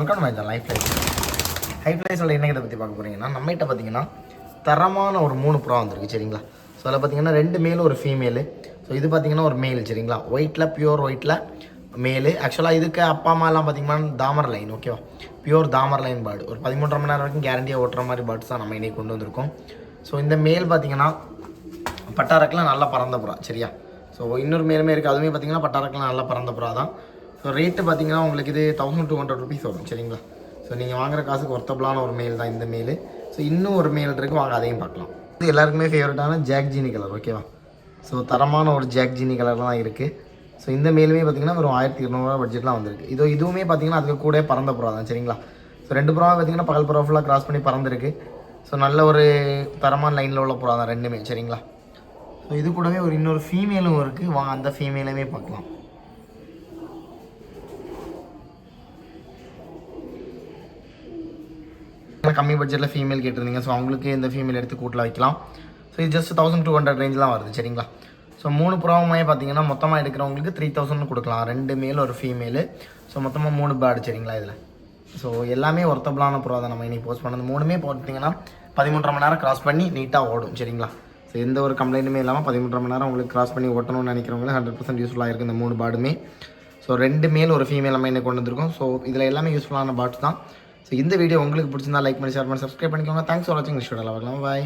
Welcome my life ஹைஃப்ளைஸோட என்ன இதை பற்றி பார்க்க போகிறீங்கன்னா நம்மகிட்ட பார்த்தீங்கன்னா தரமான ஒரு 3 புறா வந்திருக்கு சரிங்களா. ஸோ அதில் பார்த்தீங்கன்னா 2 மேலு ஒரு ஃபீமேலு. ஸோ இது பார்த்தீங்கன்னா ஒரு மேல் சரிங்களா, ஒயிட்டில் பியூர் ஒயிட்டில் மேலு. ஆக்சுவலாக இதுக்கு அப்பா அம்மாலாம் பார்த்தீங்கன்னா தாமர் லைன், ஓகேவா, பியூர் தாமர் லைன் பேர்டு. ஒரு 13 மணி நேரம் வரைக்கும் கேரண்டியாக ஓட்டுற மாதிரி பேர்ட்ஸ் தான் நம்ம இன்றைக்கி கொண்டு வந்திருக்கோம். ஸோ இந்த மேல் பார்த்தீங்கன்னா பட்டாரக்கெலாம் நல்லா பறந்த புறா சரியா. ஸோ இன்னொரு மேலுமே இருக்குது, அதுவுமே பார்த்தீங்கன்னா பட்டாரக்கெலாம் நல்லா பறந்த புறா தான். ஸோ ரேட்டு பார்த்தீங்கன்னா உங்களுக்கு இது 1200 rupees வரும் சரிங்களா. ஸோ நீங்கள் வாங்குற காசுக்கு ஒர்த்தபிளான ஒரு மேல் தான் இந்த மேல். ஸோ இன்னும் ஒரு மேல் இருக்குது, வாங்க அதையும் பார்க்கலாம். இது எல்லாருக்குமே ஃபேவரட்டான ஜாக் ஜீனி கலர், ஓகேவா. ஸோ தரமான ஒரு ஜாக் ஜீனி கலர் தான் இருக்குது. ஸோ இந்த மேலுமே பார்த்தீங்கன்னா ஒரு 1200 பட்ஜெட்லாம் வந்திருக்கு. இதுவுமே பார்த்தீங்கன்னா அதுக்கு கூட பறந்த புறா தான் சரிங்களா. ஸோ 2 புறாவை பார்த்தீங்கன்னா பகல் புறா ஃபுல்லாக கிராஸ் பண்ணி பறந்துருக்கு. ஸோ நல்ல ஒரு தரமான லைனில் உள்ள புறா தான் ரெண்டுமே சரிங்களா. ஸோ இது கூடவே ஒரு இன்னொரு ஃபீமேலும் இருக்குது, வாங்க அந்த ஃபீமேலுமே பார்க்கலாம். கம்மி பட்ஜெட்டில் ஃபீமேல் கேட்டிருந்தீங்க, ஸோ அவங்களுக்கு இந்த ஃபீமேல் எடுத்து கூட்டில் வைக்கலாம். ஸோ இது ஜஸ்ட் 1200 ரேஞ்ச் தான் வருது சரிங்களா. ஸோ 3 புறாவுமே பார்த்தீங்கன்னா மொத்தமாக எடுக்கிறவங்களுக்கு 3000 கொடுக்கலாம், 2 மேல் ஒரு ஃபீமேலு. ஸோ மொத்தமாக 3 பேர்டு சரிங்களா இதில். ஸோ எல்லாமே ஒர்த்தபிளான புறா தான் நம்ம இன்றைக்கி போஸ்ட் பண்ணது. 3மே போட்டிங்கன்னா 13 மணி நேரம் கிராஸ் பண்ணி நீட்டாக ஓடும் சரிங்களா. ஸோ எந்த ஒரு கம்ப்ளைண்ட்டுமே இல்லாமல் 13 மணி நேரம் உங்களுக்கு கிராஸ் பண்ணி ஓட்டணும்னு நினைக்கிறவங்களுக்கு 100% யூஸ்ஃபுல்லாக இருக்குது இந்த 3 பேர்டுமே. ஸோ 2 மேல் ஒரு ஃபீமேல் நம்ம இன்னைக்கு கொண்டு வந்திருக்கோம். ஸோ இதில் எல்லாமே யூஸ்ஃபுல்லான பேர்ட்ஸ் தான். ஸோ இந்த வீடியோ உங்களுக்கு பிடிச்சிருந்தா லைக் பண்ணி ஷேர் பண்ணி சப்ஸ்கிரைப் பண்ணிக்கோங்க. தேங்க்ஸ் ஃபார் வாட்சிங். விஷயம் பார்க்கலாம். பாய்.